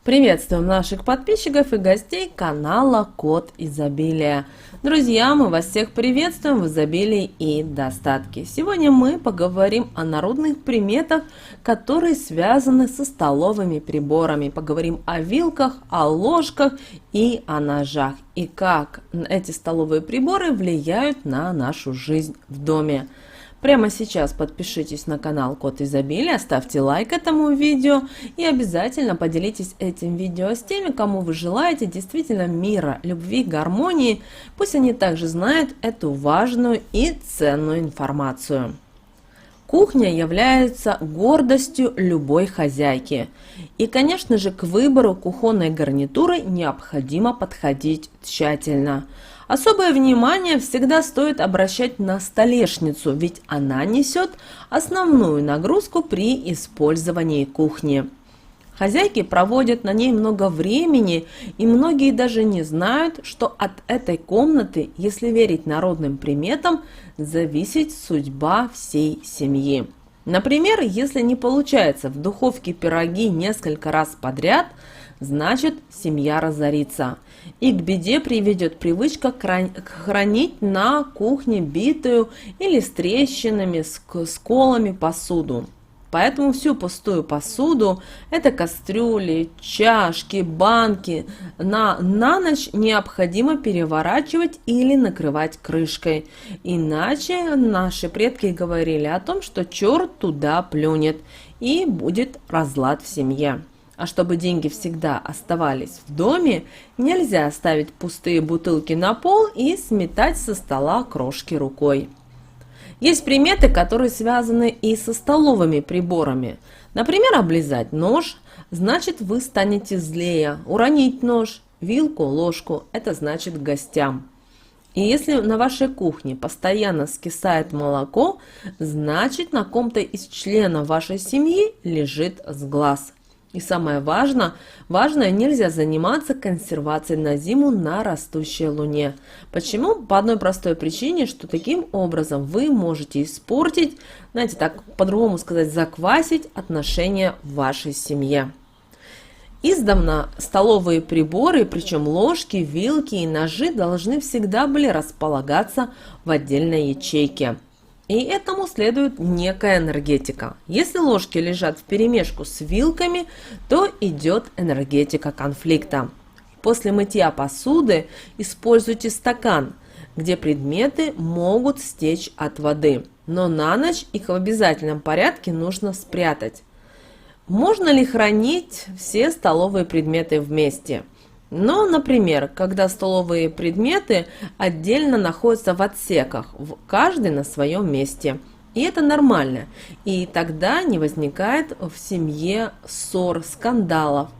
Приветствуем наших подписчиков и гостей канала Код Изобилия. Друзья, мы вас всех приветствуем в изобилии и достатке. Сегодня мы поговорим о народных приметах, которые связаны со столовыми приборами. Поговорим о вилках, о ложках и о ножах. И как эти столовые приборы влияют на нашу жизнь в доме. Прямо сейчас подпишитесь на канал Код Изобилия, ставьте лайк этому видео и обязательно поделитесь этим видео с теми, кому вы желаете действительно мира, любви, гармонии. Пусть они также знают эту важную и ценную информацию. Кухня является гордостью любой хозяйки. И, конечно же, к выбору кухонной гарнитуры необходимо подходить тщательно. Особое внимание всегда стоит обращать на столешницу, ведь она несет основную нагрузку при использовании кухни. Хозяйки проводят на ней много времени, и многие даже не знают, что от этой комнаты, если верить народным приметам, зависит судьба всей семьи. Например, если не получается в духовке пироги несколько раз подряд, значит семья разорится. И к беде приведет привычка хранить на кухне битую или с трещинами, сколами посуду. Поэтому всю пустую посуду, это кастрюли, чашки, банки, на ночь необходимо переворачивать или накрывать крышкой. Иначе наши предки говорили о том, что черт туда плюнет и будет разлад в семье. А чтобы деньги всегда оставались в доме, нельзя ставить пустые бутылки на пол и сметать со стола крошки рукой. Есть приметы, которые связаны и со столовыми приборами. Например, облизать нож, значит вы станете злее. Уронить нож, вилку, ложку, это значит к гостям. И если на вашей кухне постоянно скисает молоко, значит на ком-то из членов вашей семьи лежит сглаз. И самое важное, нельзя заниматься консервацией на зиму на растущей луне. Почему? По одной простой причине, что таким образом вы можете испортить, знаете, так по-другому сказать, заквасить отношения в вашей семье. Издавна столовые приборы, причем ложки, вилки и ножи, должны всегда были располагаться в отдельной ячейке. И этому следует некая энергетика. Если ложки лежат вперемешку с вилками, то идет энергетика конфликта. После мытья посуды используйте стакан, где предметы могут стечь от воды, но на ночь их в обязательном порядке нужно спрятать. Можно ли хранить все столовые предметы вместе? Но, например, когда столовые предметы отдельно находятся в отсеках, каждый на своем месте. И это нормально. И тогда не возникает в семье ссор, скандалов.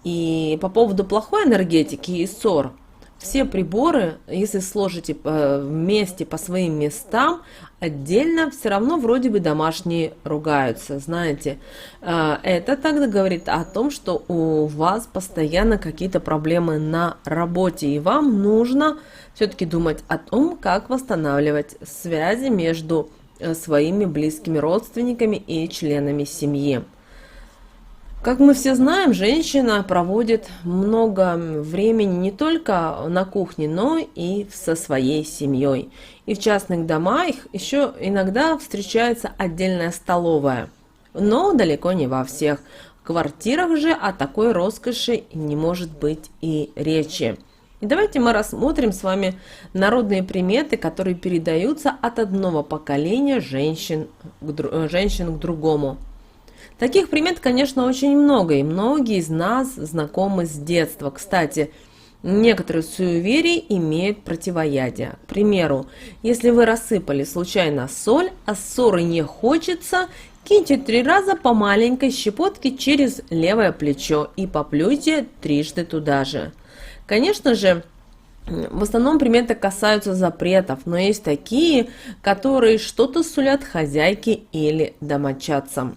И по поводу плохой энергетики и ссор, все приборы, если сложите вместе по своим местам, отдельно все равно вроде бы домашние ругаются, знаете. Это тогда говорит о том, что у вас постоянно какие-то проблемы на работе, и вам нужно все-таки думать о том, как восстанавливать связи между своими близкими родственниками и членами семьи. Как мы все знаем, женщина проводит много времени не только на кухне, но и со своей семьей. И в частных домах еще иногда встречается отдельная столовая, но далеко не во всех. В квартирах же о такой роскоши не может быть и речи. И давайте мы рассмотрим с вами народные приметы, которые передаются от одного поколения женщин к другому. Таких примет, конечно, очень много, и многие из нас знакомы с детства. Кстати, некоторые суеверия имеют противоядие. К примеру, если вы рассыпали случайно соль, а ссоры не хочется, киньте 3 раза по маленькой щепотке через левое плечо и поплюйте трижды туда же. Конечно же, в основном приметы касаются запретов, но есть такие, которые что-то сулят хозяйке или домочадцам.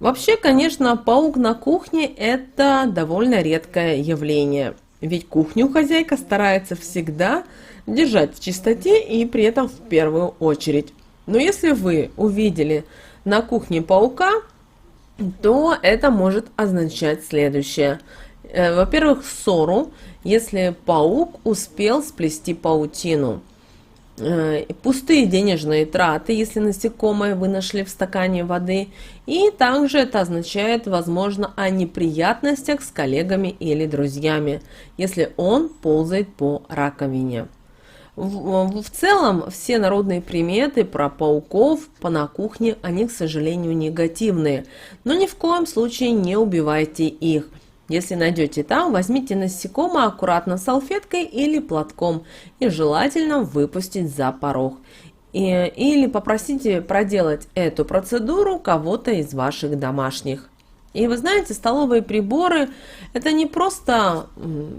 Вообще, конечно, паук на кухне – это довольно редкое явление, ведь кухню хозяйка старается всегда держать в чистоте и при этом в первую очередь. Но если вы увидели на кухне паука, то это может означать следующее. Во-первых, ссору, если паук успел сплести паутину. Пустые денежные траты, если насекомое вы нашли в стакане воды. И также это означает, возможно, о неприятностях с коллегами или друзьями, если он ползает по раковине. В целом, все народные приметы про пауков на кухне, они, к сожалению, негативные. Но ни в коем случае не убивайте их. Если найдете там, возьмите насекомое аккуратно салфеткой или платком и желательно выпустить за порог. Или попросите проделать эту процедуру кого-то из ваших домашних. И вы знаете, столовые приборы – это не просто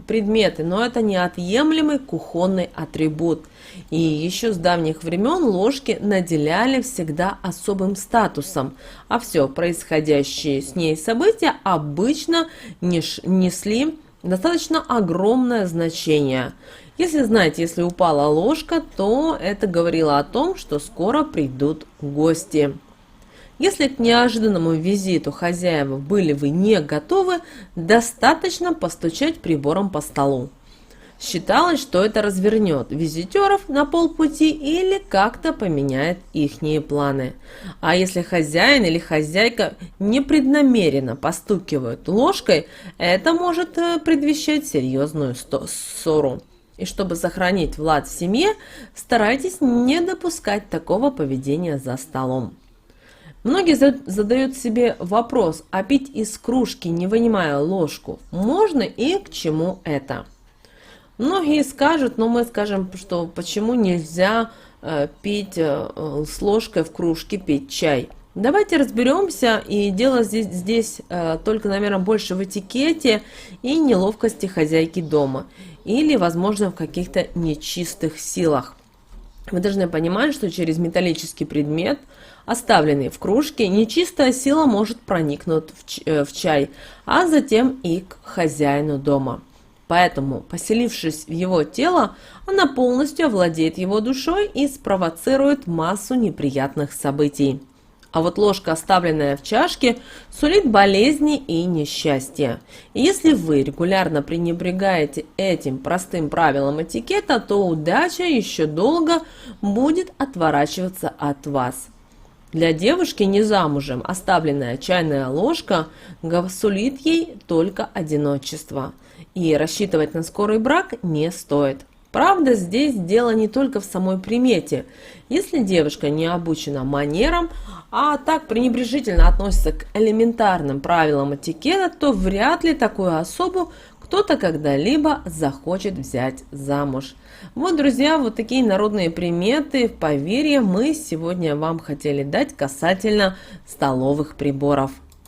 предметы, но это неотъемлемый кухонный атрибут. И еще с давних времен ложки наделяли всегда особым статусом, а все происходящие с ней события обычно несли достаточно огромное значение. Если знаете, если упала ложка, то это говорило о том, что скоро придут гости. Если к неожиданному визиту хозяева были вы не готовы, достаточно постучать прибором по столу. Считалось, что это развернет визитеров на полпути или как-то поменяет ихние планы. А если хозяин или хозяйка непреднамеренно постукивают ложкой, это может предвещать серьезную ссору. И чтобы сохранить лад в семье, старайтесь не допускать такого поведения за столом. Многие задают себе вопрос, а пить из кружки, не вынимая ложку, можно и к чему это? Многие скажут, но мы скажем, что почему нельзя пить с ложкой в кружке, пить чай. Давайте разберемся, и дело здесь только, наверное, больше в этикете и неловкости хозяйки дома, или, возможно, в каких-то нечистых силах. Вы должны понимать, что через металлический предмет, оставленный в кружке, нечистая сила может проникнуть в чай, а затем и к хозяину дома. Поэтому, поселившись в его тело, она полностью овладеет его душой и спровоцирует массу неприятных событий. А вот ложка, оставленная в чашке, сулит болезни и несчастья. И если вы регулярно пренебрегаете этим простым правилом этикета, то удача еще долго будет отворачиваться от вас. Для девушки не замужем оставленная чайная ложка сулит ей только одиночество. И рассчитывать на скорый брак не стоит. Правда, здесь дело не только в самой примете. Если девушка не обучена манерам, а так пренебрежительно относится к элементарным правилам этикета, то вряд ли такую особу кто-то когда-либо захочет взять замуж. Вот, друзья, вот такие народные приметы, поверья мы сегодня вам хотели дать касательно столовых приборов.